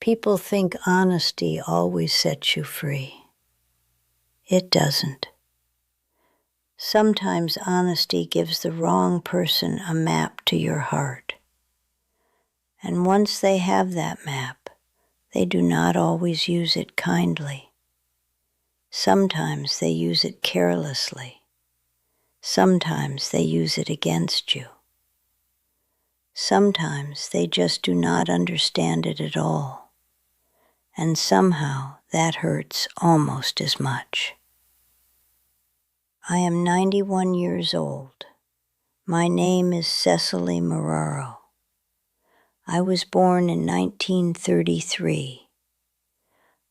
People think honesty always sets you free. It doesn't. Sometimes honesty gives the wrong person a map to your heart. And once they have that map, they do not always use it kindly. Sometimes they use it carelessly. Sometimes they use it against you. Sometimes they just do not understand it at all. And somehow that hurts almost as much. I am 91 years old. My name is Cecily Marraro. I was born in 1933.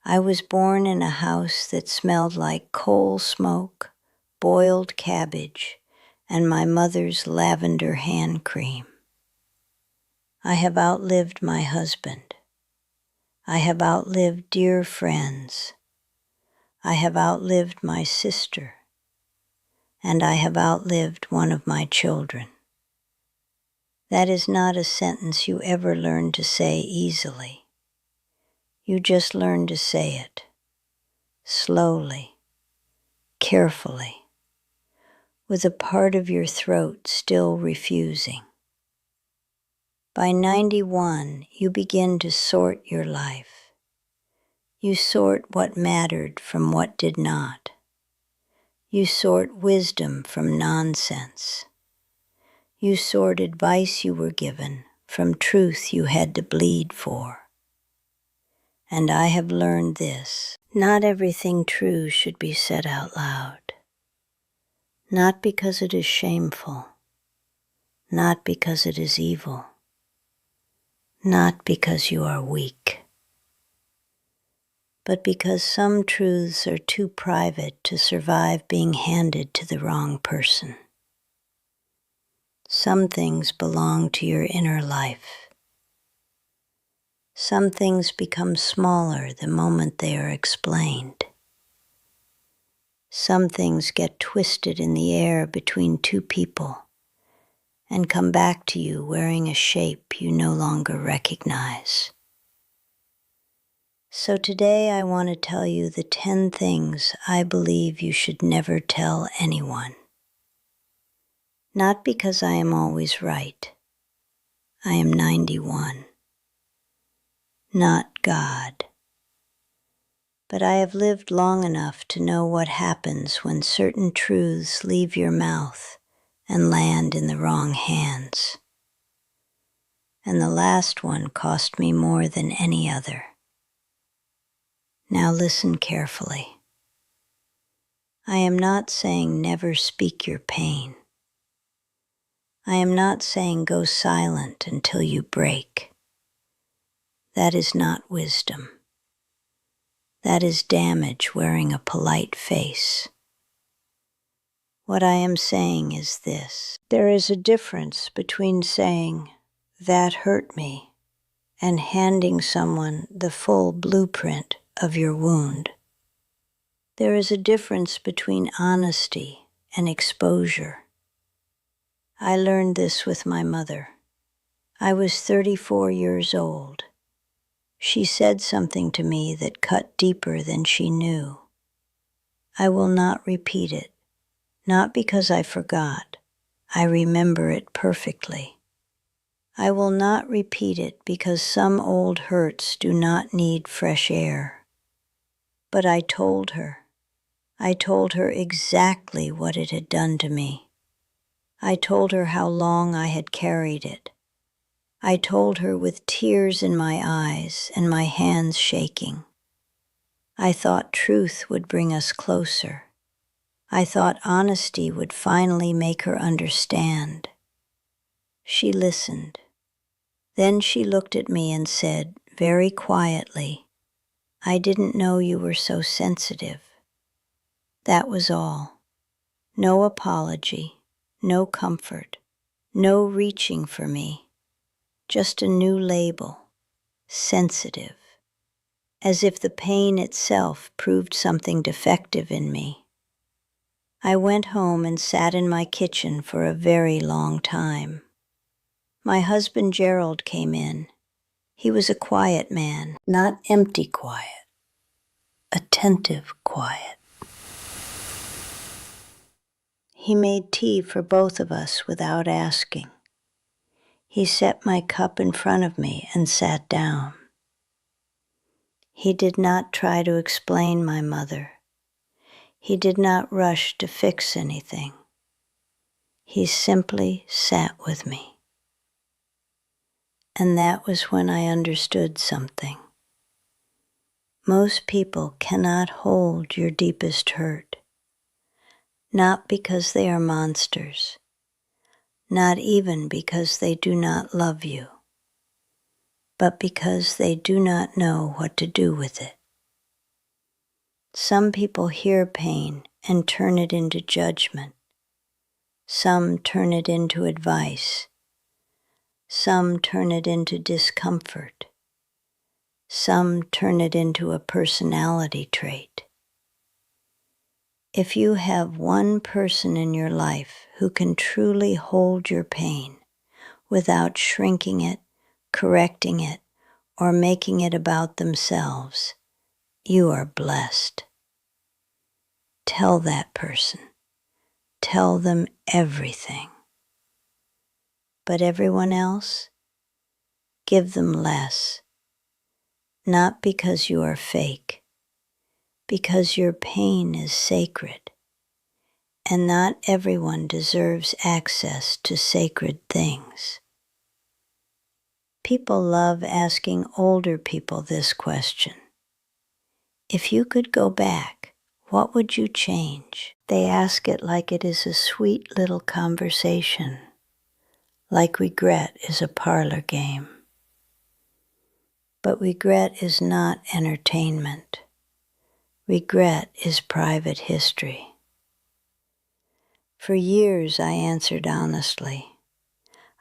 I was born in a house that smelled like coal smoke, boiled cabbage, and my mother's lavender hand cream. I have outlived my husband. I have outlived dear friends. I have outlived my sister. And I have outlived one of my children. That is not a sentence you ever learn to say easily. You just learn to say it, slowly, carefully, with a part of your throat still refusing. By 91, you begin to sort your life. You sort what mattered from what did not. You sort wisdom from nonsense. You sort advice you were given from truth you had to bleed for. And I have learned this: not everything true should be said out loud. Not because it is shameful. Not because it is evil. Not because you are weak. But because some truths are too private to survive being handed to the wrong person. Some things belong to your inner life. Some things become smaller the moment they are explained. Some things get twisted in the air between two people and come back to you wearing a shape you no longer recognize. So today I want to tell you the 10 things I believe you should never tell anyone. Not because I am always right. I am 91. Not God. But I have lived long enough to know what happens when certain truths leave your mouth and land in the wrong hands. And the last one cost me more than any other. Now listen carefully. I am not saying never speak your pain. I am not saying go silent until you break. That is not wisdom. That is damage wearing a polite face. What I am saying is this: there is a difference between saying, "That hurt me," and handing someone the full blueprint of your wound. There is a difference between honesty and exposure. I learned this with my mother. I was 34 years old. She said something to me that cut deeper than she knew. I will not repeat it, not because I forgot. I remember it perfectly. I will not repeat it because some old hurts do not need fresh air. But I told her. I told her exactly what it had done to me. I told her how long I had carried it. I told her with tears in my eyes and my hands shaking. I thought truth would bring us closer. I thought honesty would finally make her understand. She listened. Then she looked at me and said, very quietly, "I didn't know you were so sensitive." That was all. No apology, no comfort, no reaching for me. Just a new label, sensitive, as if the pain itself proved something defective in me. I went home and sat in my kitchen for a very long time. My husband Gerald came in. He was a quiet man, not empty quiet, attentive quiet. He made tea for both of us without asking. He set my cup in front of me and sat down. He did not try to explain my mother. He did not rush to fix anything. He simply sat with me. And that was when I understood something. Most people cannot hold your deepest hurt, not because they are monsters, not even because they do not love you, but because they do not know what to do with it. Some people hear pain and turn it into judgment. Some turn it into advice. Some turn it into discomfort. Some turn it into a personality trait. If you have one person in your life who can truly hold your pain without shrinking it, correcting it, or making it about themselves, you are blessed. Tell that person. Tell them everything. But everyone else, give them less. Not because you are fake, because your pain is sacred, and not everyone deserves access to sacred things. People love asking older people this question. If you could go back, what would you change? They ask it like it is a sweet little conversation, like regret is a parlor game. But regret is not entertainment. Regret is private history. For years I answered honestly.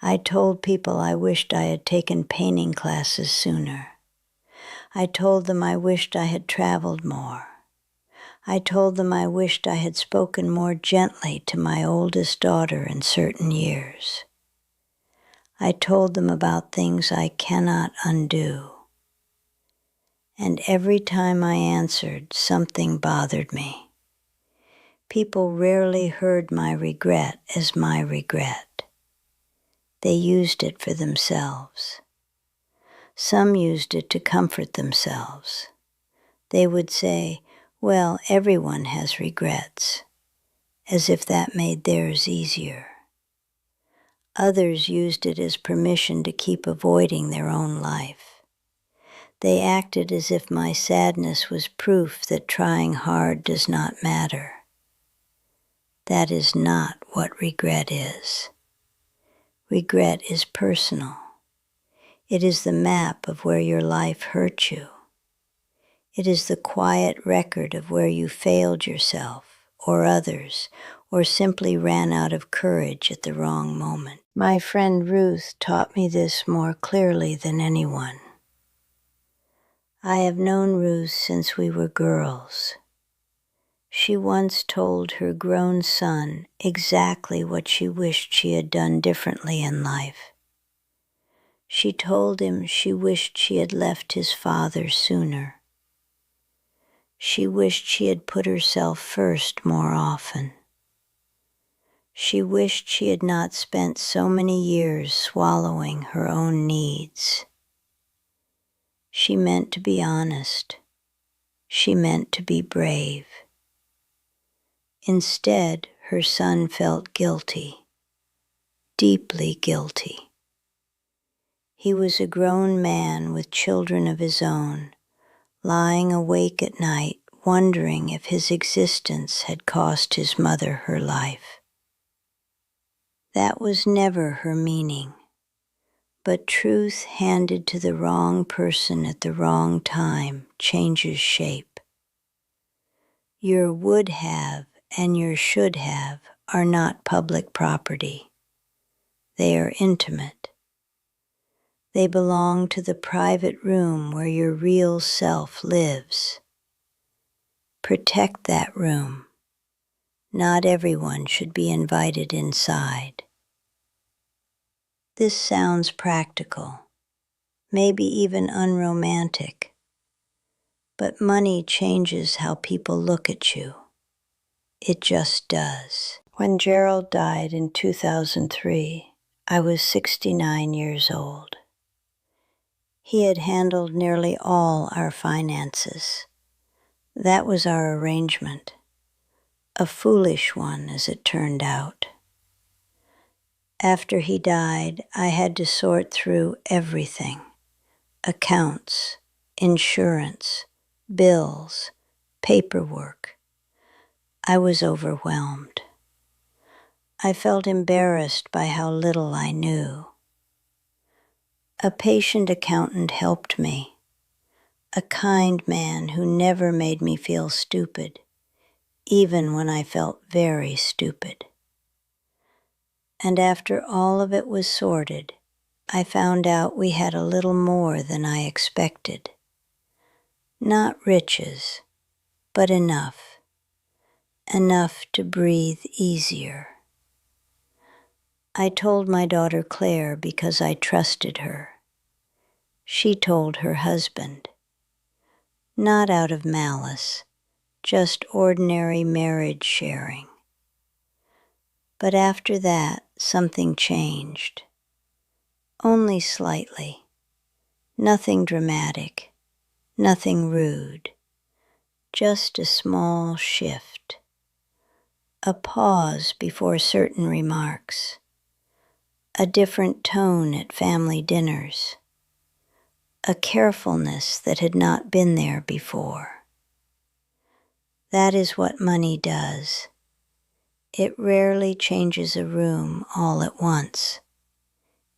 I told people I wished I had taken painting classes sooner. I told them I wished I had traveled more. I told them I wished I had spoken more gently to my oldest daughter in certain years. I told them about things I cannot undo. And every time I answered, something bothered me. People rarely heard my regret as my regret. They used it for themselves. Some used it to comfort themselves. They would say, well, everyone has regrets, as if that made theirs easier. Others used it as permission to keep avoiding their own life. They acted as if my sadness was proof that trying hard does not matter. That is not what regret is. Regret is personal. It is the map of where your life hurt you. It is the quiet record of where you failed yourself or others, or simply ran out of courage at the wrong moment. My friend Ruth taught me this more clearly than anyone. I have known Ruth since we were girls. She once told her grown son exactly what she wished she had done differently in life. She told him she wished she had left his father sooner. She wished she had put herself first more often. She wished she had not spent so many years swallowing her own needs. She meant to be honest. She meant to be brave. Instead, her son felt guilty, deeply guilty. He was a grown man with children of his own, lying awake at night, wondering if his existence had cost his mother her life. That was never her meaning, but truth handed to the wrong person at the wrong time changes shape. Your would have and your should have are not public property. They are intimate. They belong to the private room where your real self lives. Protect that room. Not everyone should be invited inside. This sounds practical, maybe even unromantic. But money changes how people look at you. It just does. When Gerald died in 2003, I was 69 years old. He had handled nearly all our finances. That was our arrangement. A foolish one, as it turned out. After he died, I had to sort through everything: accounts, insurance, bills, paperwork. I was overwhelmed. I felt embarrassed by how little I knew. A patient accountant helped me, a kind man who never made me feel stupid, even when I felt very stupid. And after all of it was sorted, I found out we had a little more than I expected. Not riches, but enough. Enough to breathe easier. I told my daughter Claire because I trusted her. She told her husband. Not out of malice, just ordinary marriage sharing. But after that, something changed. Only slightly. Nothing dramatic, nothing rude. Just a small shift. A pause before certain remarks. A different tone at family dinners. A carefulness that had not been there before. That is what money does. It rarely changes a room all at once.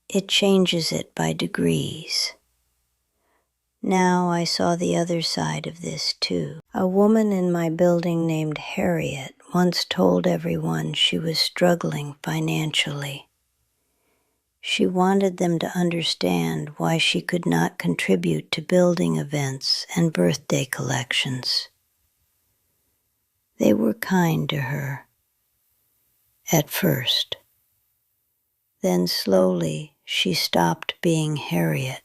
It changes it by degrees. Now I saw the other side of this too. A woman in my building named Harriet once told everyone she was struggling financially. She wanted them to understand why she could not contribute to building events and birthday collections. They were kind to her. At first. Then slowly she stopped being Harriet.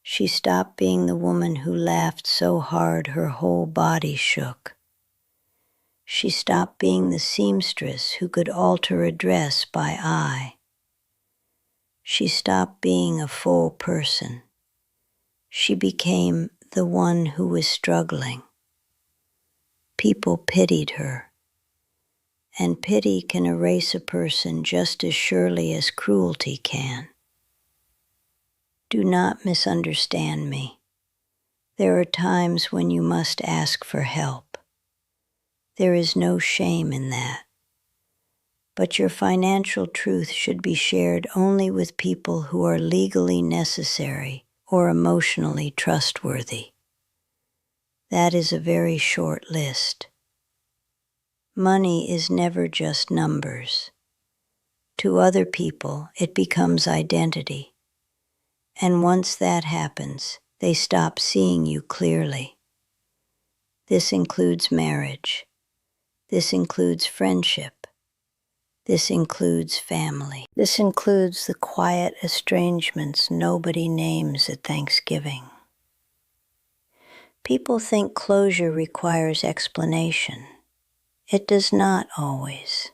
She stopped being the woman who laughed so hard her whole body shook. She stopped being the seamstress who could alter a dress by eye. She stopped being a full person. She became the one who was struggling. People pitied her. And pity can erase a person just as surely as cruelty can. Do not misunderstand me. There are times when you must ask for help. There is no shame in that. But your financial truth should be shared only with people who are legally necessary or emotionally trustworthy. That is a very short list. Money is never just numbers. To other people, it becomes identity. And once that happens, they stop seeing you clearly. This includes marriage. This includes friendship. This includes family. This includes the quiet estrangements nobody names at Thanksgiving. People think closure requires explanation. It does not always.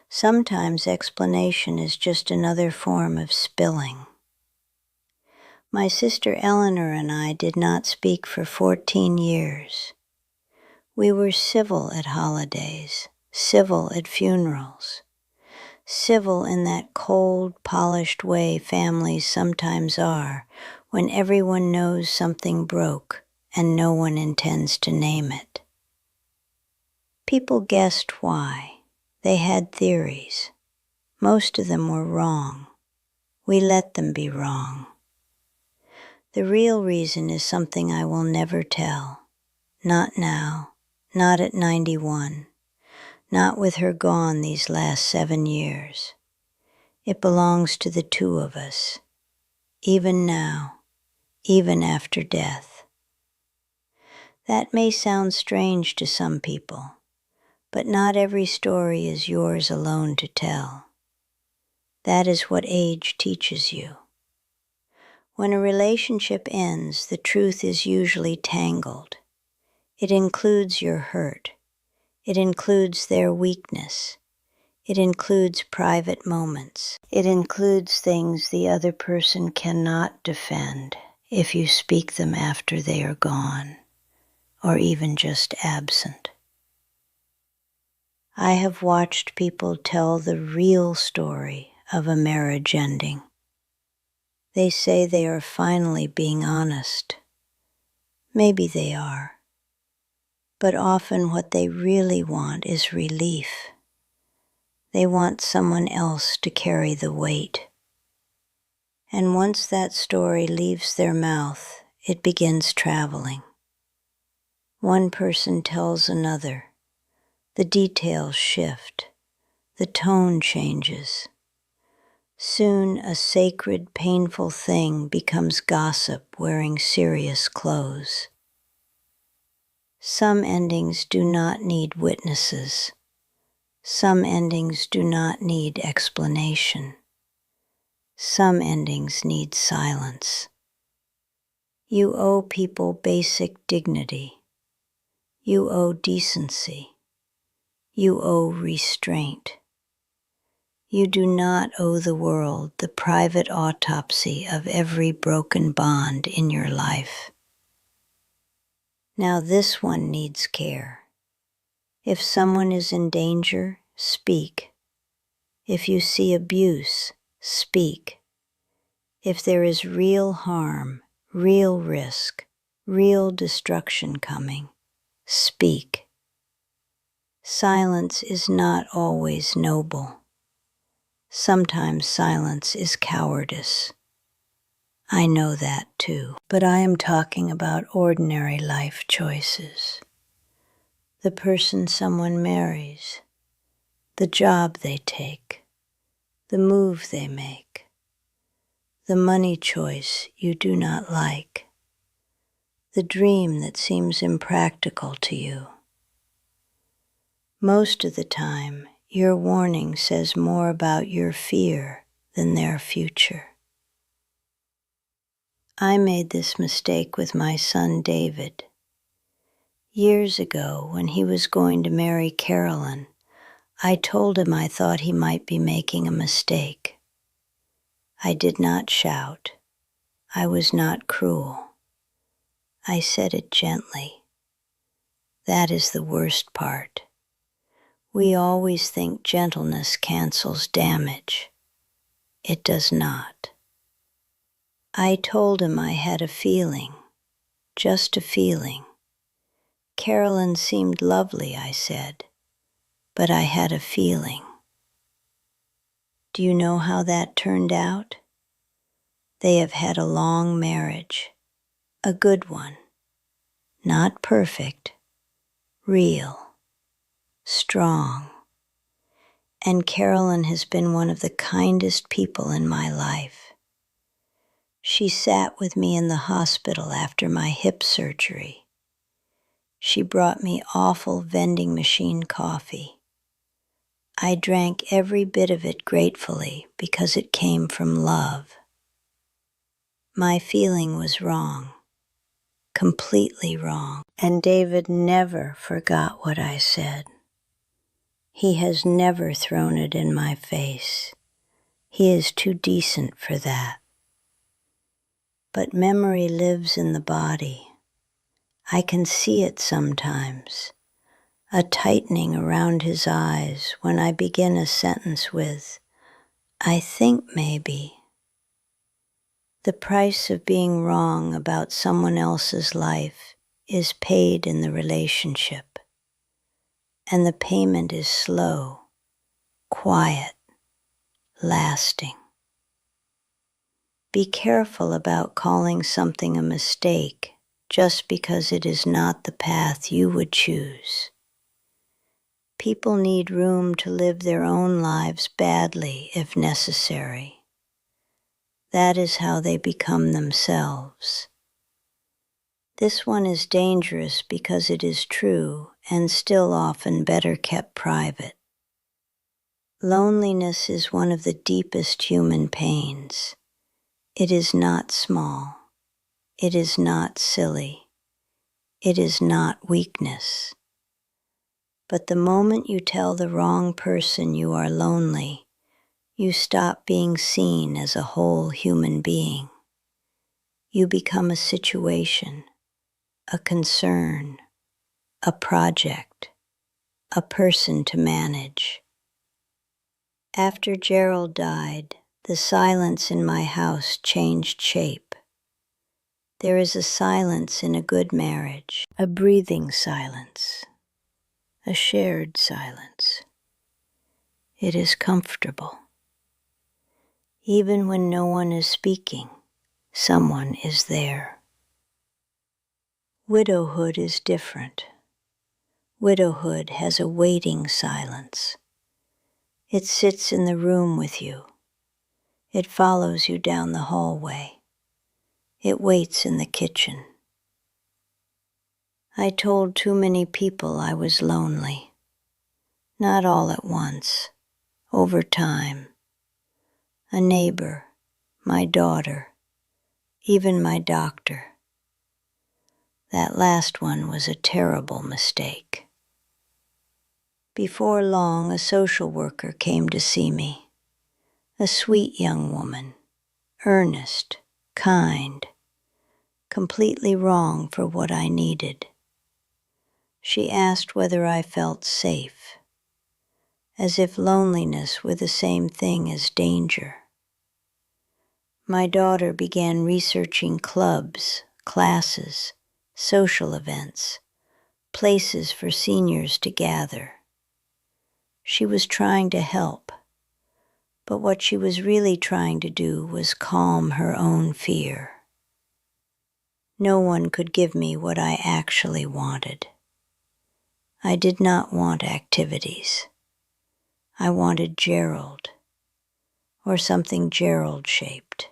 Sometimes explanation is just another form of spilling. My sister Eleanor and I did not speak for 14 years. We were civil at holidays, civil at funerals, civil in that cold, polished way families sometimes are when everyone knows something broke and no one intends to name it. People guessed why. They had theories. Most of them were wrong. We let them be wrong. The real reason is something I will never tell. Not now, not at 91, not with her gone these last 7 years. It belongs to the two of us, even now, even after death. That may sound strange to some people, but not every story is yours alone to tell. That is what age teaches you. When a relationship ends, the truth is usually tangled. It includes your hurt. It includes their weakness. It includes private moments. It includes things the other person cannot defend if you speak them after they are gone, or even just absent. I have watched people tell the real story of a marriage ending. They say they are finally being honest. Maybe they are. But often what they really want is relief. They want someone else to carry the weight. And once that story leaves their mouth, it begins traveling. One person tells another. The details shift. The tone changes. Soon a sacred, painful thing becomes gossip wearing serious clothes. Some endings do not need witnesses. Some endings do not need explanation. Some endings need silence. You owe people basic dignity. You owe decency. You owe restraint. You do not owe the world the private autopsy of every broken bond in your life. Now this one needs care. If someone is in danger, speak. If you see abuse, speak. If there is real harm, real risk, real destruction coming, speak. Silence is not always noble. Sometimes silence is cowardice. I know that too, but I am talking about ordinary life choices. The person someone marries, the job they take, the move they make, the money choice you do not like, the dream that seems impractical to you. Most of the time, your warning says more about your fear than their future. I made this mistake with my son David. Years ago, when he was going to marry Carolyn, I told him I thought he might be making a mistake. I did not shout. I was not cruel. I said it gently. That is the worst part. We always think gentleness cancels damage. It does not. I told him I had a feeling, just a feeling. Carolyn seemed lovely, I said, but I had a feeling. Do you know how that turned out? They have had a long marriage, a good one, not perfect, real, strong. And Carolyn has been one of the kindest people in my life. She sat with me in the hospital after my hip surgery. She brought me awful vending machine coffee. I drank every bit of it gratefully because it came from love. My feeling was wrong, completely wrong, and David never forgot what I said. He has never thrown it in my face. He is too decent for that. But memory lives in the body. I can see it sometimes, a tightening around his eyes when I begin a sentence with, I think maybe. The price of being wrong about someone else's life is paid in the relationship, and the payment is slow, quiet, lasting. Be careful about calling something a mistake just because it is not the path you would choose. People need room to live their own lives badly if necessary. That is how they become themselves. This one is dangerous because it is true and still often better kept private. Loneliness is one of the deepest human pains. It is not small. It is not silly. It is not weakness. But the moment you tell the wrong person you are lonely, you stop being seen as a whole human being. You become a situation, a concern, a project, a person to manage. After Gerald died, the silence in my house changed shape. There is a silence in a good marriage, a breathing silence, a shared silence. It is comfortable. Even when no one is speaking, someone is there. Widowhood is different. Widowhood has a waiting silence. It sits in the room with you. It follows you down the hallway. It waits in the kitchen. I told too many people I was lonely. Not all at once, over time. A neighbor, my daughter, even my doctor. That last one was a terrible mistake. Before long, a social worker came to see me. A sweet young woman, earnest, kind, completely wrong for what I needed. She asked whether I felt safe, as if loneliness were the same thing as danger. My daughter began researching clubs, classes, social events, places for seniors to gather. She was trying to help, but what she was really trying to do was calm her own fear. No one could give me what I actually wanted. I did not want activities. I wanted Gerald, or something Gerald-shaped.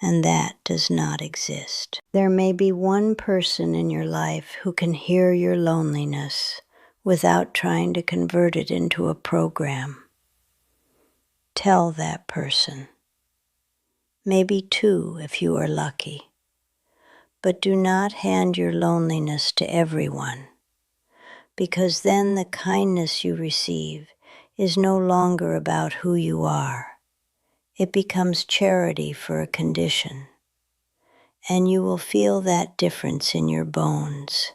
And that does not exist. There may be one person in your life who can hear your loneliness without trying to convert it into a program. Tell that person. Maybe two if you are lucky. But do not hand your loneliness to everyone, because then the kindness you receive is no longer about who you are. It becomes charity for a condition, and you will feel that difference in your bones.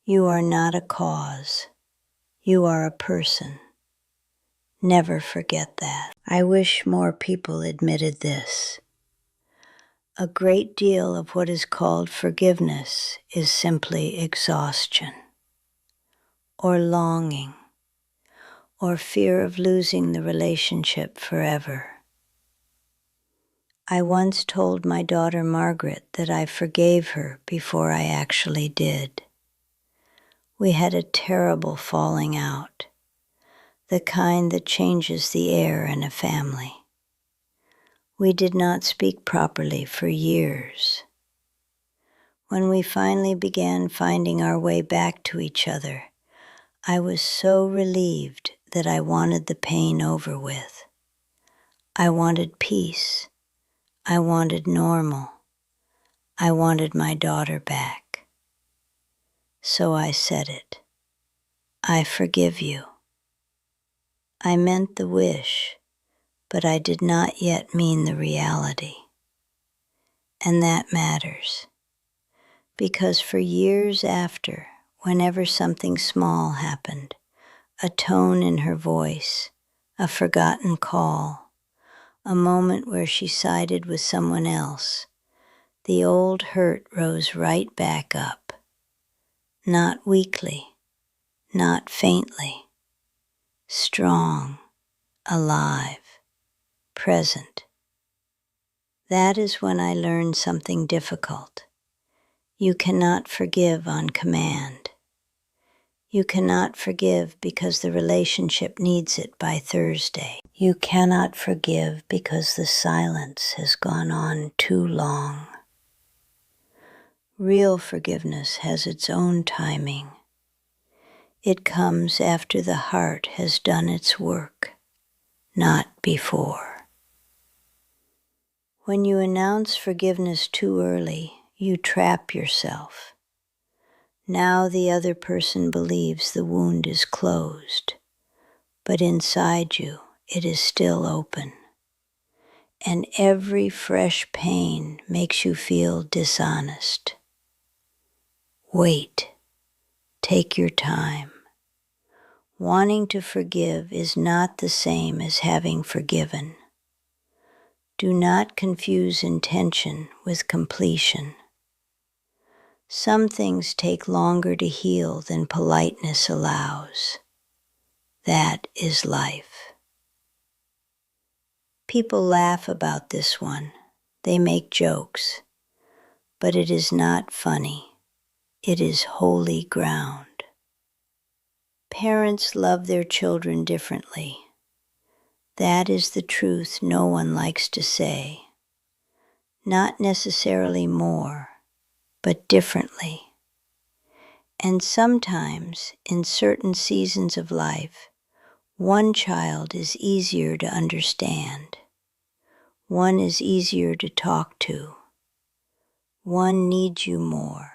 You are not a cause. You are a person. Never forget that. I wish more people admitted this. A great deal of what is called forgiveness is simply exhaustion, or longing, or fear of losing the relationship forever. I once told my daughter Margaret that I forgave her before I actually did. We had a terrible falling out, the kind that changes the air in a family. We did not speak properly for years. When we finally began finding our way back to each other, I was so relieved that I wanted the pain over with. I wanted peace. I wanted normal. I wanted my daughter back. So I said it. I forgive you. I meant the wish, but I did not yet mean the reality. And that matters, because for years after, whenever something small happened, a tone in her voice, a forgotten call, a moment where she sided with someone else, the old hurt rose right back up. Not weakly, not faintly, strong, alive, present. That is when I learned something difficult. You cannot forgive on command. You cannot forgive because the relationship needs it by Thursday. You cannot forgive because the silence has gone on too long. Real forgiveness has its own timing. It comes after the heart has done its work, not before. When you announce forgiveness too early, you trap yourself. Now the other person believes the wound is closed, but inside you it is still open. And every fresh pain makes you feel dishonest. Wait. Take your time. Wanting to forgive is not the same as having forgiven. Do not confuse intention with completion. Some things take longer to heal than politeness allows. That is life. People laugh about this one. They make jokes. But it is not funny. It is holy ground. Parents love their children differently. That is the truth no one likes to say. Not necessarily more, but differently. And sometimes, in certain seasons of life, one child is easier to understand. One is easier to talk to. One needs you more.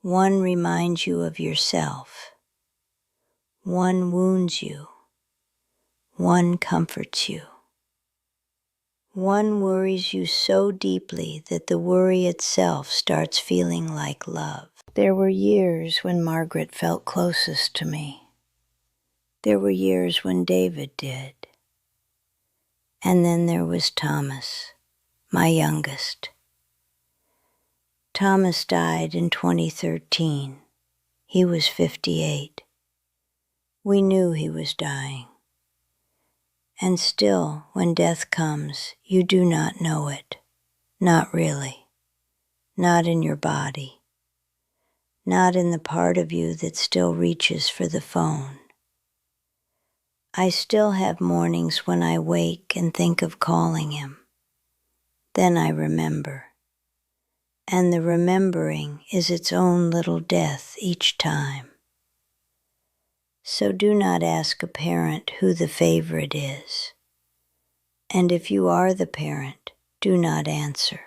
One reminds you of yourself. One wounds you. One comforts you. One worries you so deeply that the worry itself starts feeling like love. There were years when Margaret felt closest to me. There were years when David did. And then there was Thomas, my youngest. Thomas died in 2013. He was 58. We knew he was dying. And still, when death comes, you do not know it. Not really. Not in your body. Not in the part of you that still reaches for the phone. I still have mornings when I wake and think of calling him. Then I remember. And the remembering is its own little death each time. So do not ask a parent who the favorite is. And if you are the parent, do not answer.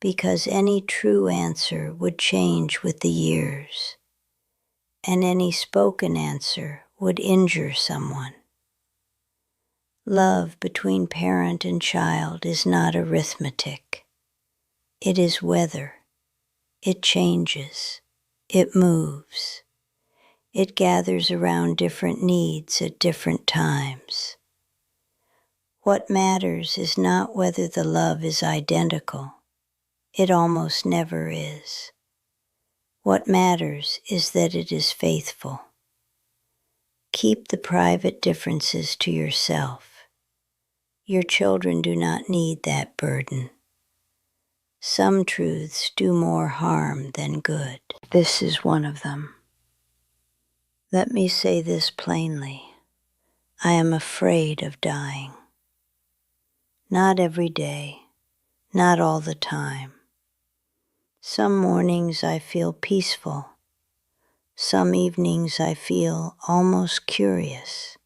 Because any true answer would change with the years, and any spoken answer would injure someone. Love between parent and child is not arithmetic. It is weather. It changes. It moves. It gathers around different needs at different times. What matters is not whether the love is identical. It almost never is. What matters is that it is faithful. Keep the private differences to yourself. Your children do not need that burden. Some truths do more harm than good. This is one of them. Let me say this plainly. I am afraid of dying. Not every day, not all the time. Some mornings I feel peaceful. Some evenings I feel almost curious.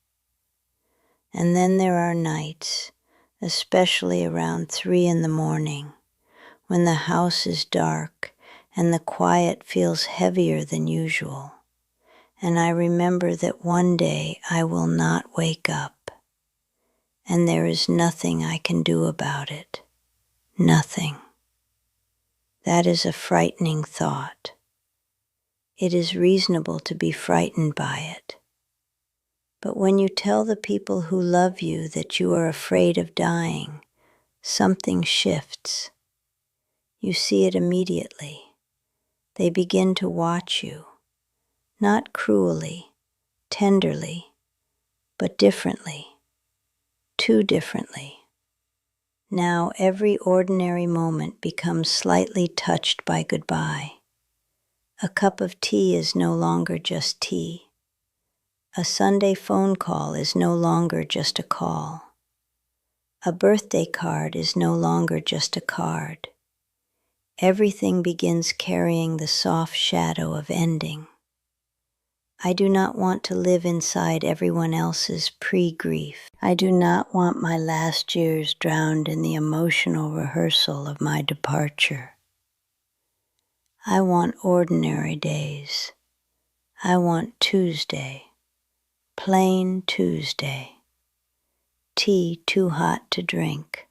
And then there are nights, especially around 3 a.m, when the house is dark and the quiet feels heavier than usual. And I remember that one day I will not wake up, and there is nothing I can do about it. Nothing. That is a frightening thought. It is reasonable to be frightened by it. But when you tell the people who love you that you are afraid of dying, something shifts. You see it immediately. They begin to watch you. Not cruelly, tenderly, but differently, too differently. Now every ordinary moment becomes slightly touched by goodbye. A cup of tea is no longer just tea. A Sunday phone call is no longer just a call. A birthday card is no longer just a card. Everything begins carrying the soft shadow of ending. I do not want to live inside everyone else's pre-grief. I do not want my last years drowned in the emotional rehearsal of my departure. I want ordinary days. I want Tuesday, plain Tuesday. Tea too hot to drink.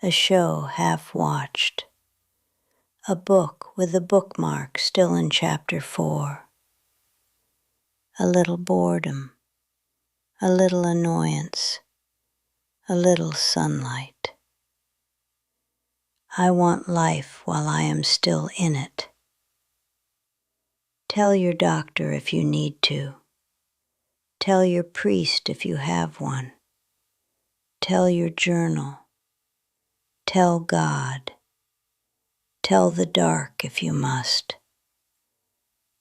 A show half watched. A book with a bookmark still in chapter 4. A little boredom. A little annoyance. A little sunlight. I want life while I am still in it. Tell your doctor if you need to. Tell your priest if you have one. Tell your journal. Tell God. Tell the dark if you must.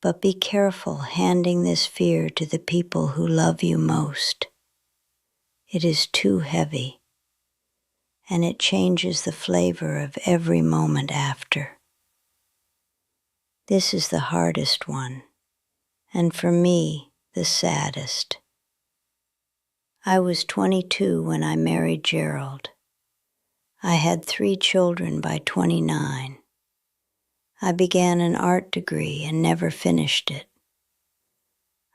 But be careful handing this fear to the people who love you most. It is too heavy, and it changes the flavor of every moment after. This is the hardest one, and for me, the saddest. I was 22 when I married Gerald. I had 3 children by 29. I began an art degree and never finished it.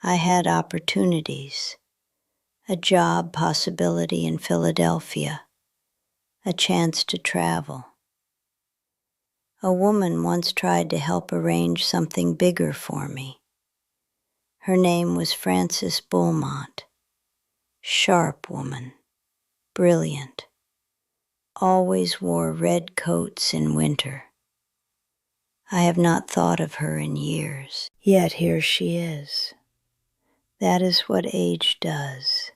I had opportunities, a job possibility in Philadelphia, a chance to travel. A woman once tried to help arrange something bigger for me. Her name was Frances Beaumont. Sharp woman, brilliant, always wore red coats in winter. I have not thought of her in years, yet here she is. That is what age does.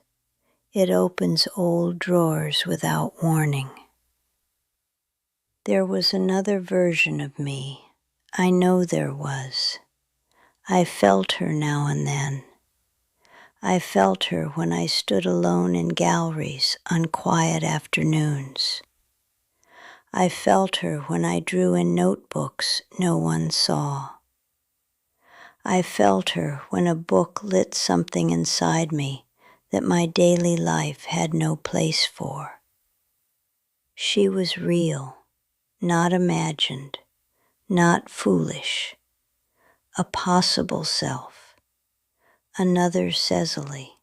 It opens old drawers without warning. There was another version of me. I know there was. I felt her now and then. I felt her when I stood alone in galleries on quiet afternoons. I felt her when I drew in notebooks no one saw. I felt her when a book lit something inside me that my daily life had no place for. She was real, not imagined, not foolish, a possible self, another Cecily,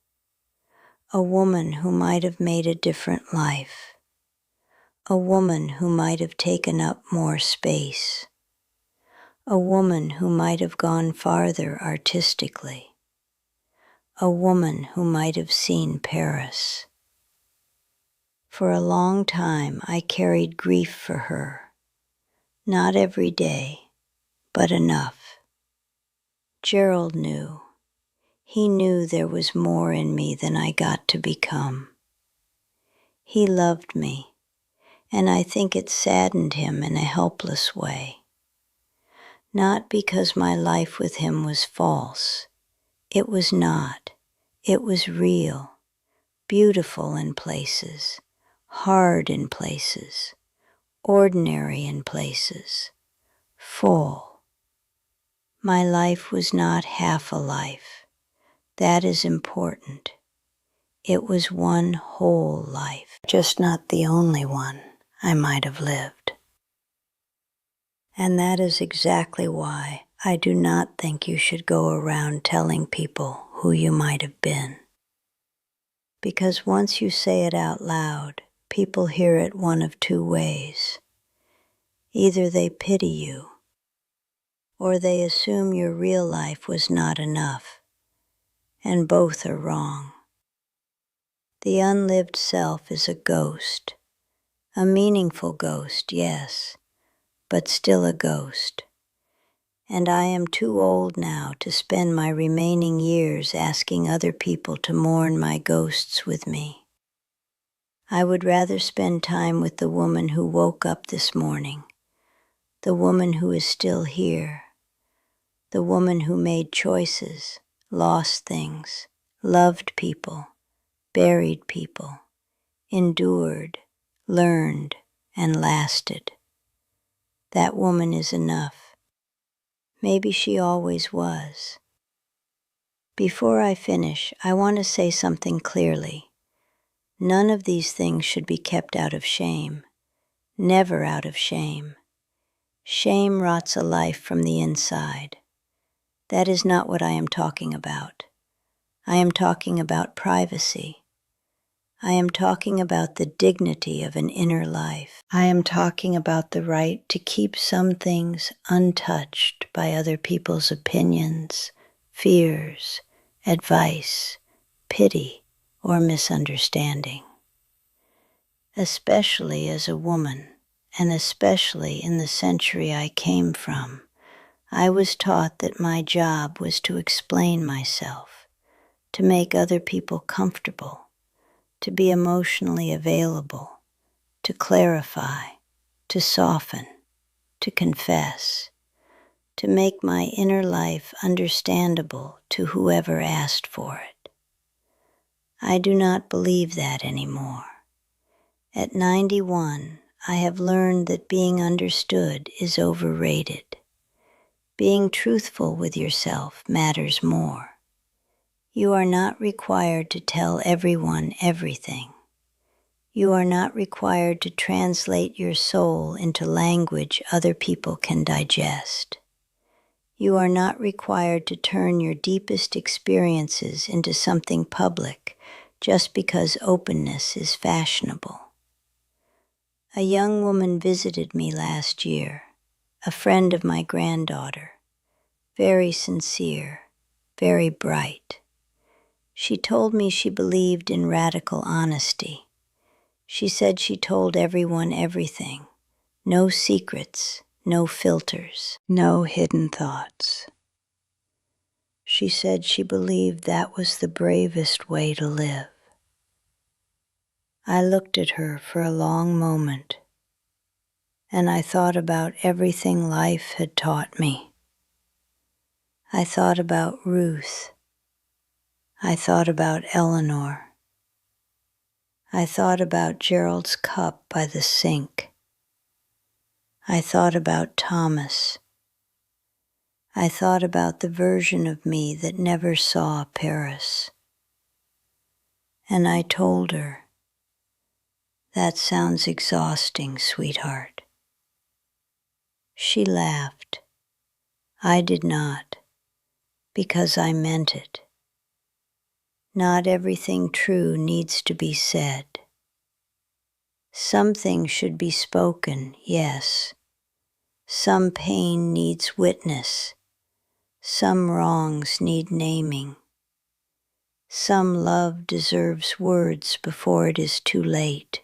a woman who might have made a different life, a woman who might have taken up more space, a woman who might have gone farther artistically, a woman who might have seen Paris. For a long time I carried grief for her, not every day, but enough. Gerald knew. He knew there was more in me than I got to become. He loved me, and I think it saddened him in a helpless way. Not because my life with him was false. It was not. It was real, beautiful in places, hard in places, ordinary in places, full. My life was not half a life. That is important. It was one whole life, just not the only one I might have lived. And that is exactly why I do not think you should go around telling people who you might have been. Because once you say it out loud, people hear it one of 2 ways. Either they pity you, or they assume your real life was not enough, and both are wrong. The unlived self is a ghost, a meaningful ghost, yes, but still a ghost. And I am too old now to spend my remaining years asking other people to mourn my ghosts with me. I would rather spend time with the woman who woke up this morning, the woman who is still here, the woman who made choices, lost things, loved people, buried people, endured, learned, and lasted. That woman is enough. Maybe she always was. Before I finish, I want to say something clearly. None of these things should be kept out of shame. Never out of shame. Shame rots a life from the inside. That is not what I am talking about. I am talking about privacy. I am talking about the dignity of an inner life. I am talking about the right to keep some things untouched by other people's opinions, fears, advice, pity, or misunderstanding. Especially as a woman, and especially in the century I came from, I was taught that my job was to explain myself, to make other people comfortable, to be emotionally available, to clarify, to soften, to confess, to make my inner life understandable to whoever asked for it. I do not believe that anymore. At 91, I have learned that being understood is overrated. Being truthful with yourself matters more. You are not required to tell everyone everything. You are not required to translate your soul into language other people can digest. You are not required to turn your deepest experiences into something public just because openness is fashionable. A young woman visited me last year, a friend of my granddaughter, very sincere, very bright. She told me she believed in radical honesty. She said she told everyone everything, no secrets, no filters, no hidden thoughts. She said she believed that was the bravest way to live. I looked at her for a long moment, and I thought about everything life had taught me. I thought about Ruth. I thought about Eleanor. I thought about Gerald's cup by the sink. I thought about Thomas. I thought about the version of me that never saw Paris. And I told her, "That sounds exhausting, sweetheart." She laughed. I did not, because I meant it. Not everything true needs to be said. Some things should be spoken, yes. Some pain needs witness. Some wrongs need naming. Some love deserves words before it is too late.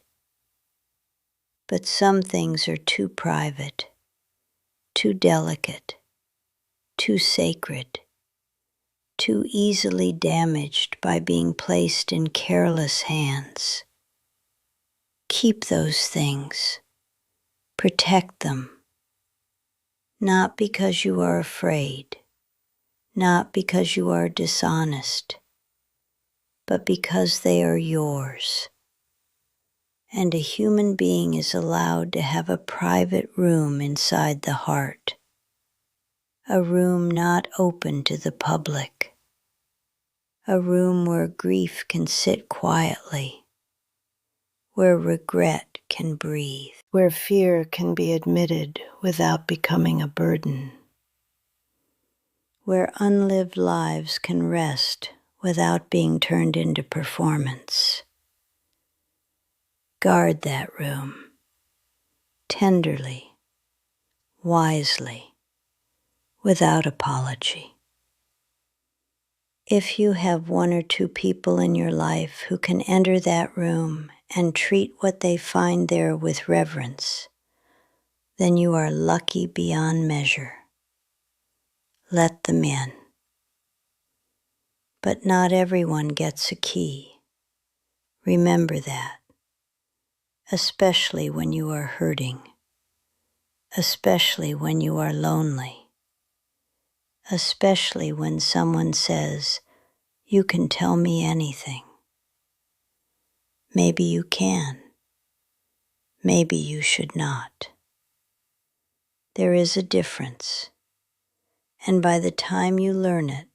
But some things are too private, too delicate, too sacred, too easily damaged by being placed in careless hands. Keep those things. Protect them. Not because you are afraid, not because you are dishonest, but because they are yours. And a human being is allowed to have a private room inside the heart, a room not open to the public, a room where grief can sit quietly, where regret can breathe, where fear can be admitted without becoming a burden, where unlived lives can rest without being turned into performance. Guard that room, tenderly, wisely, without apology. If you have one or two people in your life who can enter that room and treat what they find there with reverence, then you are lucky beyond measure. Let them in. But not everyone gets a key. Remember that, especially when you are hurting, especially when you are lonely, especially when someone says, "You can tell me anything." Maybe you can. Maybe you should not. There is a difference, and by the time you learn it,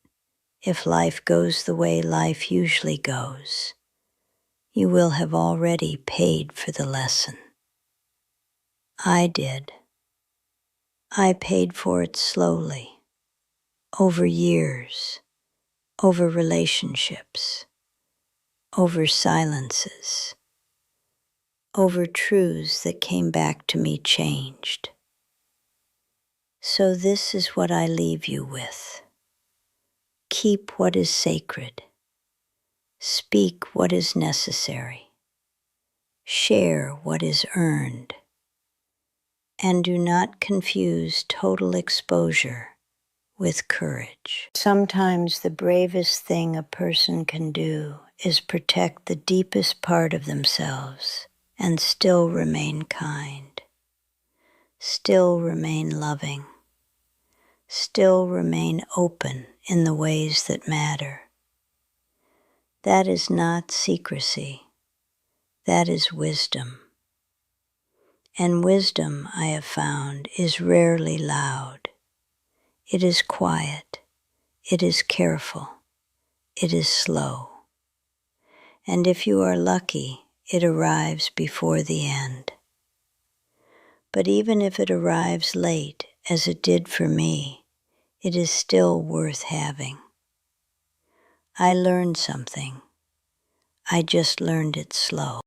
if life goes the way life usually goes, you will have already paid for the lesson. I did. I paid for it slowly, over years, over relationships, over silences, over truths that came back to me changed. So this is what I leave you with. Keep what is sacred. Speak what is necessary. Share what is earned. And do not confuse total exposure with courage. Sometimes the bravest thing a person can do is protect the deepest part of themselves and still remain kind, still remain loving, still remain open in the ways that matter. That is not secrecy. That is wisdom. And wisdom, I have found, is rarely loud. It is quiet. It is careful. It is slow. And if you are lucky, it arrives before the end. But even if it arrives late, as it did for me, it is still worth having. I learned something. I just learned it slow.